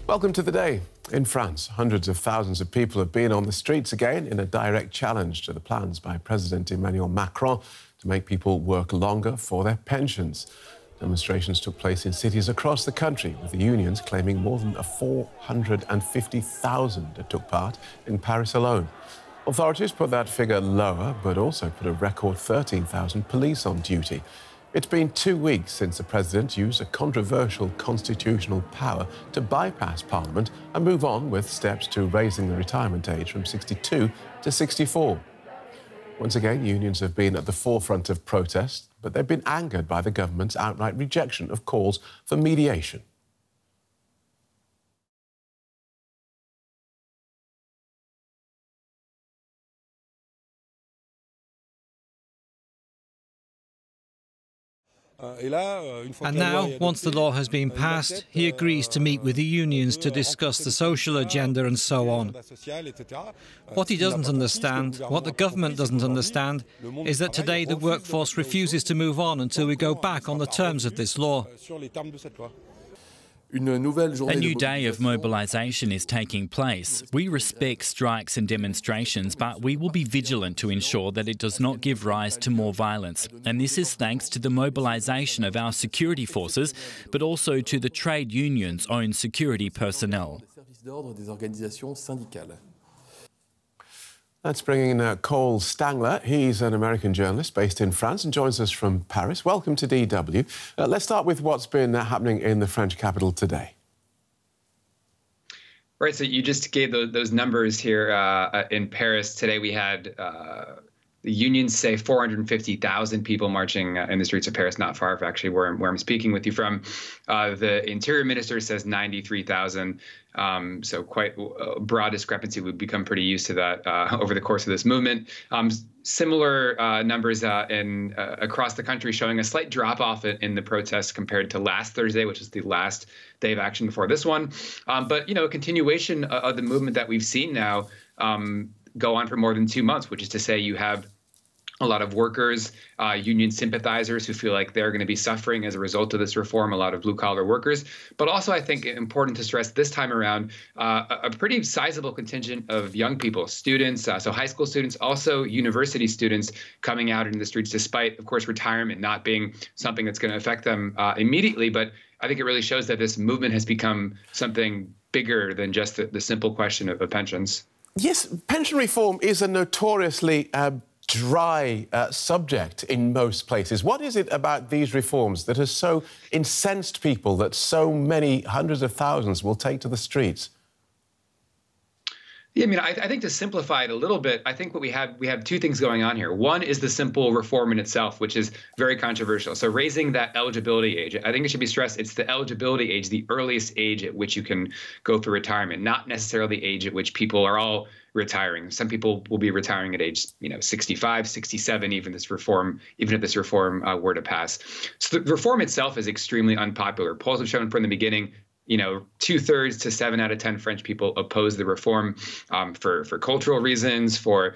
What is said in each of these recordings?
Welcome to the day. In France, hundreds of thousands of people have been on the streets again in a direct challenge to the plans by President Emmauel Macron to make people work longer for their pensions. Demonstrations took place in cities across the country, with the unions claiming more than 450,000 took part in Paris alone. Authorities put that figure lower, but also put a record 13,000 police on duty. It's been 2 weeks since the president used a controversial constitutional power to bypass Parliament and move on with steps to raising the retirement age from 62 to 64. Once again, unions have been at the forefront of protest, but they've been angered by the government's outright rejection of calls for mediation. And now, once the law has been passed, he agrees to meet with the unions to discuss the social agenda and so on. What he doesn't understand, what the government doesn't understand, is that today the workforce refuses to move on until we go back on the terms of this law. A new day of mobilisation is taking place. We respect strikes and demonstrations, but we will be vigilant to ensure that it does not give rise to more violence. And this is thanks to the mobilisation of our security forces, but also to the trade unions' own security personnel. Let's bring in Cole Stangler. He's an American journalist based in France and joins us from Paris. Welcome to DW. Let's start with what's been happening in the French capital today. Right, so you just gave those numbers here in Paris. Today we had the unions say 450,000 people marching in the streets of Paris, not far from actually where I'm speaking with you from. The Interior Minister says 93,000. So quite a broad discrepancy. We've become pretty used to that over the course of this movement. Similar numbers across the country showing a slight drop-off in the protests compared to last Thursday, which is the last day of action before this one. But, a continuation of the movement that we've seen now go on for more than 2 months, which is to say you have a lot of workers, union sympathizers who feel like they're going to be suffering as a result of this reform, a lot of blue-collar workers. But also, I think, important to stress this time around, a pretty sizable contingent of young people, students, so high school students, also university students coming out into the streets, despite, of course, retirement not being something that's going to affect them immediately. But I think it really shows that this movement has become something bigger than just the simple question of pensions. Yes, pension reform is a notoriously dry subject in most places. What is it about these reforms that has so incensed people that so many hundreds of thousands will take to the streets? Yeah, I mean, I think to simplify it a little bit, I think what we have two things going on here. One is the simple reform in itself, which is very controversial. So raising that eligibility age, I think it should be stressed, it's the eligibility age, the earliest age at which you can go through retirement, not necessarily the age at which people are all retiring. Some people will be retiring at age, 65, 67, even if this reform were to pass. So the reform itself is extremely unpopular. Polls have shown from the beginning, 2/3 to 7 out of 10 French people oppose the reform for cultural reasons, for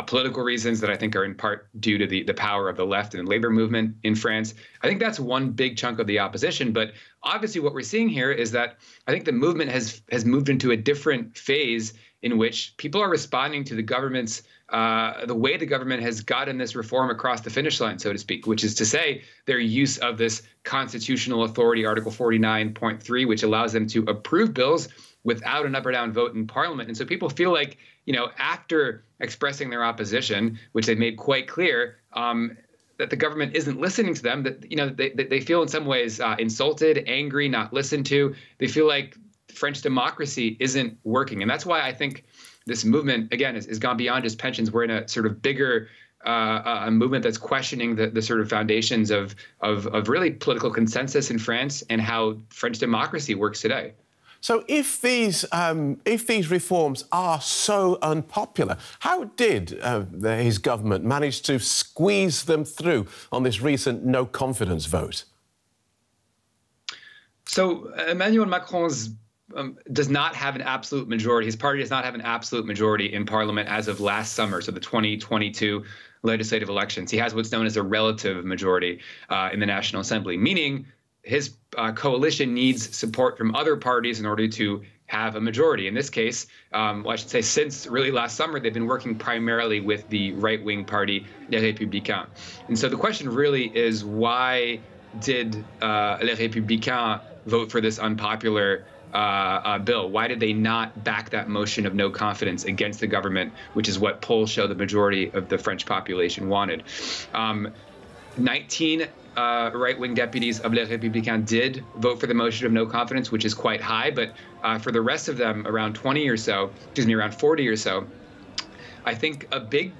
political reasons that I think are in part due to the power of the left and labor movement in France. I think that's one big chunk of the opposition. But obviously what we're seeing here is that I think the movement has moved into a different phase in which people are responding to the government's the way the government has gotten this reform across the finish line, so to speak, which is to say their use of this constitutional authority, Article 49.3, which allows them to approve bills without an up or down vote in Parliament. And so people feel like, after expressing their opposition, which they've made quite clear, that the government isn't listening to them, that, they feel in some ways insulted, angry, not listened to. They feel like French democracy isn't working. And that's why I think this movement, again, has gone beyond just pensions. We're in a sort of bigger a movement that's questioning the sort of foundations of really political consensus in France and how French democracy works today. So if these reforms are so unpopular, how did his government manage to squeeze them through on this recent no-confidence vote? So Emmauel Macron's does not have an absolute majority. His party does not have an absolute majority in Parliament as of last summer, so the 2022 legislative elections. He has what's known as a relative majority in the National Assembly, meaning his coalition needs support from other parties in order to have a majority. In this case, well, I should say since really last summer, they've been working primarily with the right-wing party, Les Républicains. And so the question really is, why did Les Républicains vote for this unpopular bill? Why did they not back that motion of no confidence against the government, which is what polls show the majority of the French population wanted? 19 right-wing deputies of Les Républicains did vote for the motion of no confidence, which is quite high. But for the rest of them, around 20 or so, around 40 or so, I think a big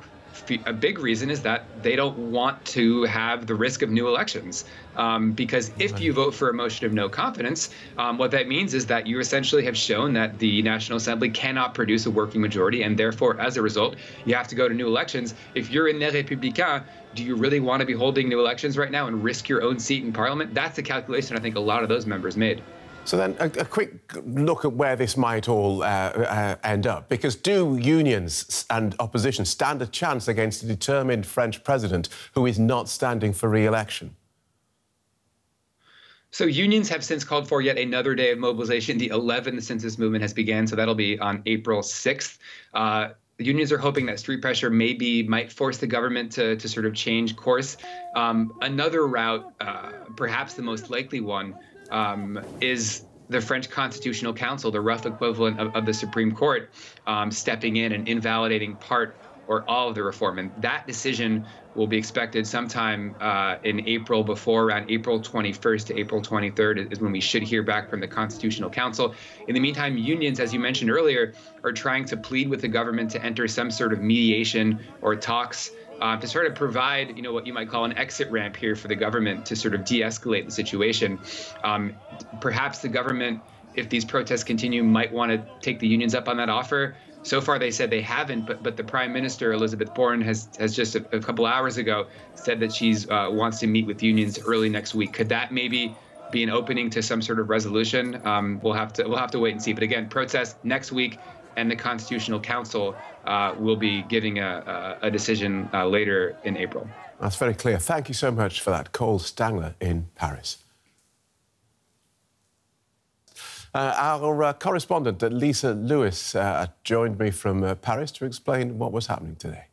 reason is that they don't want to have the risk of new elections. Because if you vote for a motion of no confidence, what that means is that you essentially have shown that the National Assembly cannot produce a working majority, and therefore, as a result, you have to go to new elections. If you're in Les Républicains, do you really want to be holding new elections right now and risk your own seat in Parliament? That's the calculation I think a lot of those members made. So then a quick look at where this might all end up, because do unions and opposition stand a chance against a determined French president who is not standing for re-election? So unions have since called for yet another day of mobilization, the 11th since this movement has begun, so that'll be on April 6th. Unions are hoping that street pressure might force the government to sort of change course. Another route, perhaps the most likely one, is the French Constitutional Council, the rough equivalent of the Supreme Court, stepping in and invalidating part or all of the reform. And that decision will be expected sometime in April, around April 21st to April 23rd is when we should hear back from the Constitutional Council. In the meantime, unions, as you mentioned earlier, are trying to plead with the government to enter some sort of mediation or talks to sort of provide, what you might call an exit ramp here for the government to sort of de-escalate the situation. Perhaps the government, if these protests continue, might want to take the unions up on that offer. So far, they said they haven't, but the Prime Minister, Elizabeth Borne, has just a couple hours ago said that she wants to meet with unions early next week. Could that maybe be an opening to some sort of resolution? We'll have to wait and see. But again, protests next week, and the Constitutional Council will be giving a decision later in April. That's very clear. Thank you so much for that. Cole Stangler in Paris. Our correspondent, Lisa Lewis, joined me from Paris to explain what was happening today.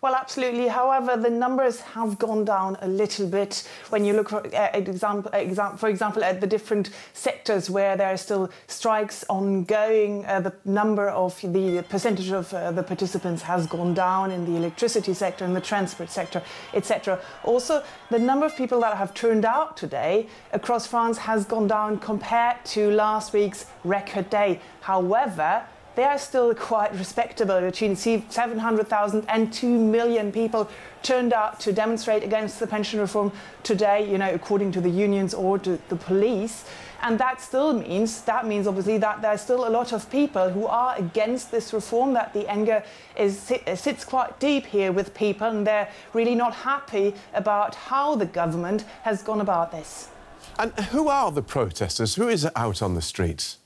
Well, absolutely. However, the numbers have gone down a little bit when you look, for example, at the different sectors where there are still strikes ongoing. The percentage of the participants has gone down in the electricity sector, in the transport sector, etc. Also, the number of people that have turned out today across France has gone down compared to last week's record day. However, they are still quite respectable. You see 700,000 and 2 million people turned out to demonstrate against the pension reform today, according to the unions or to the police. And that means obviously that there's still a lot of people who are against this reform, that the anger sits quite deep here with people, and they're really not happy about how the government has gone about this. And who are the protesters? Who is out on the streets?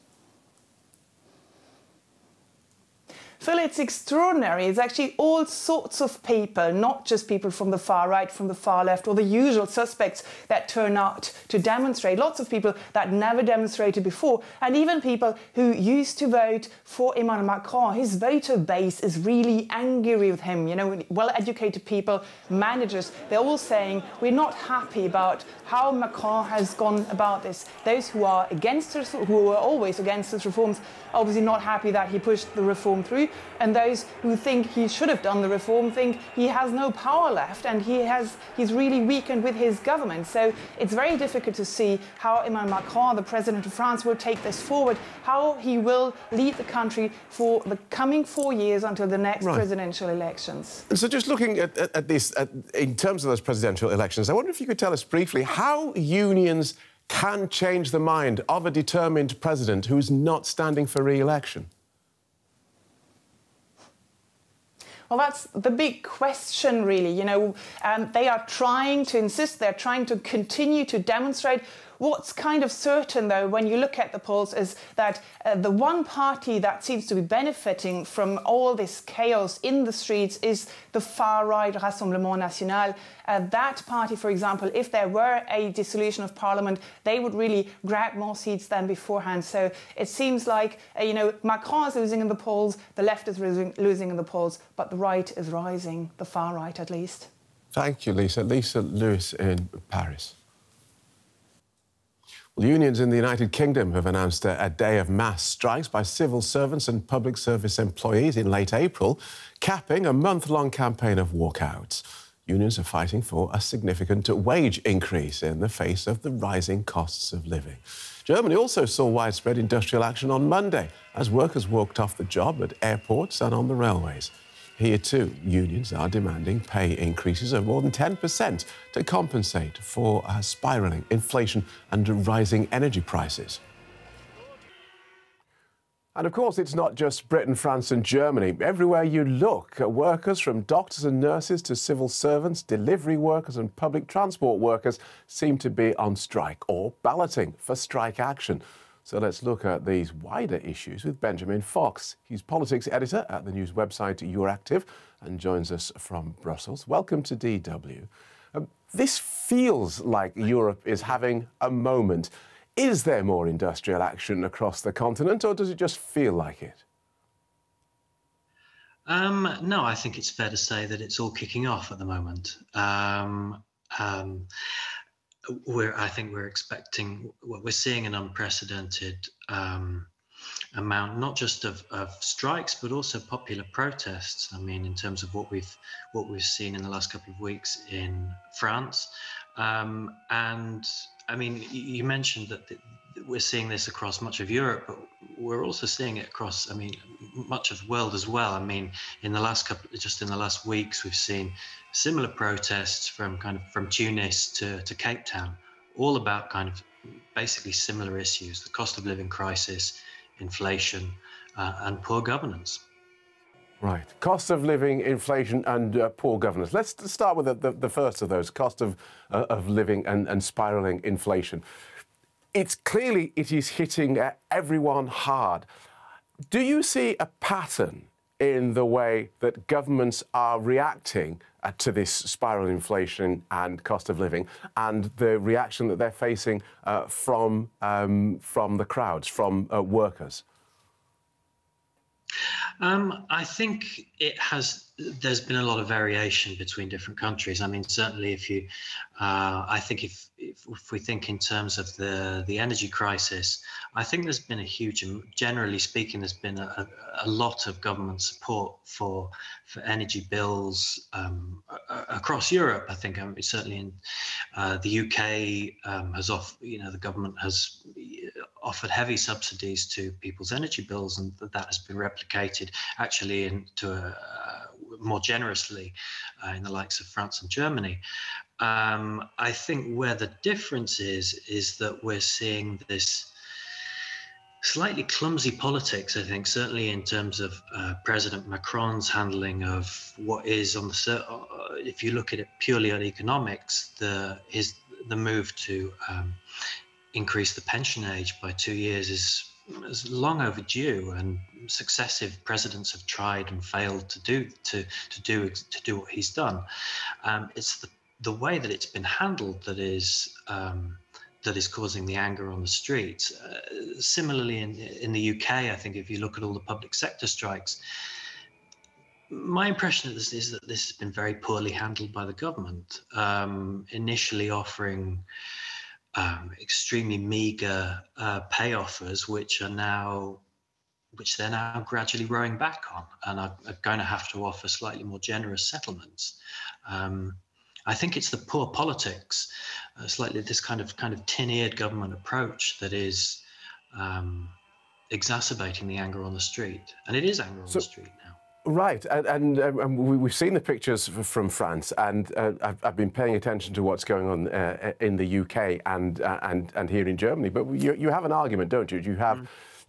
Phil, it's extraordinary. It's actually all sorts of people, not just people from the far right, from the far left, or the usual suspects that turn out to demonstrate. Lots of people that never demonstrated before, and even people who used to vote for Emmauel Macron. His voter base is really angry with him. Well-educated people, managers, they're all saying, we're not happy about how Macron has gone about this. Those who are against this, who are always against his reforms, obviously not happy that he pushed the reform through. And those who think he should have done the reform think he has no power left, and he's really weakened with his government. So it's very difficult to see how Emmauel Macron, the president of France, will take this forward, how he will lead the country for the coming 4 years until the next presidential elections. And so just looking at this, in terms of those presidential elections, I wonder if you could tell us briefly how unions can change the mind of a determined president who's not standing for re-election. Well, that's the big question, really. They are trying to insist, they're trying to continue to demonstrate What's kind of certain, though, when you look at the polls, is that the one party that seems to be benefiting from all this chaos in the streets is the far-right Rassemblement National. That party, for example, if there were a dissolution of parliament, they would really grab more seats than beforehand. So it seems like, Macron is losing in the polls, the left is losing in the polls, but the right is rising, the far right at least. Thank you, Lisa. Lisa Lewis in Paris. Well, unions in the United Kingdom have announced a day of mass strikes by civil servants and public service employees in late April, capping a month-long campaign of walkouts. Unions are fighting for a significant wage increase in the face of the rising costs of living. Germany also saw widespread industrial action on Monday as workers walked off the job at airports and on the railways. Here, too, unions are demanding pay increases of more than 10% to compensate for spiralling inflation and rising energy prices. And, of course, it's not just Britain, France and Germany. Everywhere you look, workers from doctors and nurses to civil servants, delivery workers and public transport workers seem to be on strike or balloting for strike action. So let's look at these wider issues with Benjamin Fox. He's politics editor at the news website Euractiv and joins us from Brussels. Welcome to DW. This feels like Europe is having a moment. Is there more industrial action across the continent, or does it just feel like it? No, I think it's fair to say that it's all kicking off at the moment. I think we're expecting, we're seeing an unprecedented amount, not just of strikes, but also popular protests. I mean, in terms of what we've seen in the last couple of weeks in France, and I mean, you mentioned that we're seeing this across much of Europe, but we're also seeing it across, I mean, much of the world as well. I mean, in the last weeks, we've seen similar protests from Tunis to Cape Town, all about kind of basically similar issues: the cost of living crisis, inflation, and poor governance. Right. Cost of living, inflation and poor governance. Let's start with the first of those, cost of living and spiralling inflation. It's clearly, it is hitting everyone hard. Do you see a pattern in the way that governments are reacting to this spiralling inflation and cost of living, and the reaction that they're facing from the crowds, from workers? I think there's been a lot of variation between different countries. I mean, certainly I think if we think in terms of the energy crisis, I think there's been generally speaking, there's been a lot of government support for energy bills across Europe. I think certainly in the UK the government has offered heavy subsidies to people's energy bills, and that has been replicated actually more generously in the likes of France and Germany. I think where the difference is that we're seeing this slightly clumsy politics, I think, certainly in terms of President Macron's handling of what is if you look at it purely on economics, the move to increase the pension age by 2 years is long overdue, and successive presidents have tried and failed to do what he's done. It's the way that it's been handled that is causing the anger on the streets. Similarly, in the UK, I think if you look at all the public sector strikes, my impression is that this has been very poorly handled by the government. Initially offering extremely meager pay offers, which they're now gradually rowing back on, and are going to have to offer slightly more generous settlements. I think it's the poor politics, slightly this kind of tin-eared government approach that is exacerbating the anger on the street, and it is anger on the street now. Right, and we've seen the pictures from France, and I've been paying attention to what's going on in the UK and here in Germany. But you have an argument, don't you? You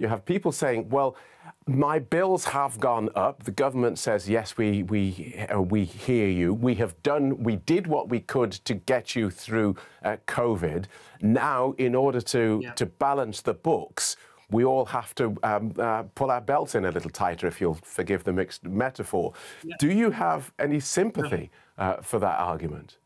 have people saying, well, my bills have gone up. The government says, yes, we hear you. We did what we could to get you through COVID. Now, in order to balance the books, we all have to pull our belts in a little tighter, if you'll forgive the mixed metaphor. Yeah. Do you have any sympathy for that argument?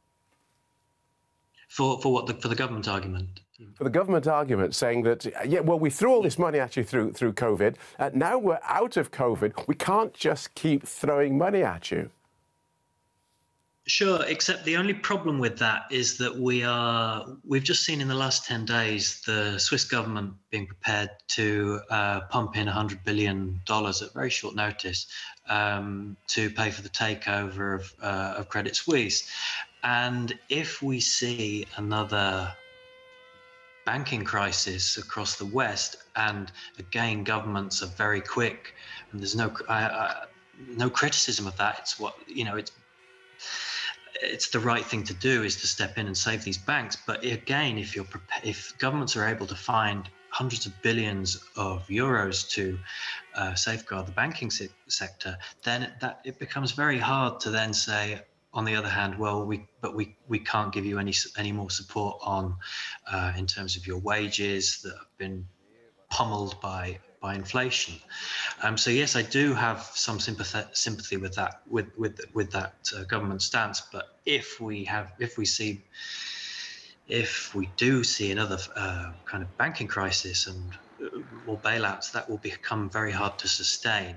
For what? For the government argument? For the government argument, saying that, yeah, well, we threw all this money at you through COVID. Now we're out of COVID. We can't just keep throwing money at you. Sure, except the only problem with that is that we've just seen in the last 10 days the Swiss government being prepared to pump in $100 billion at very short notice to pay for the takeover of Credit Suisse. And if we see another banking crisis across the West, and again, governments are very quick, and there's no criticism of that. It's what, you know, it's the right thing to do, is to step in and save these banks. But again, if governments are able to find hundreds of billions of euros to safeguard the banking sector, then it becomes very hard to then say, on the other hand, well, we can't give you any more support on in terms of your wages that have been pummeled by inflation. So yes, I do have some sympathy with that with that government stance. But if we do see another kind of banking crisis and more bailouts, that will become very hard to sustain.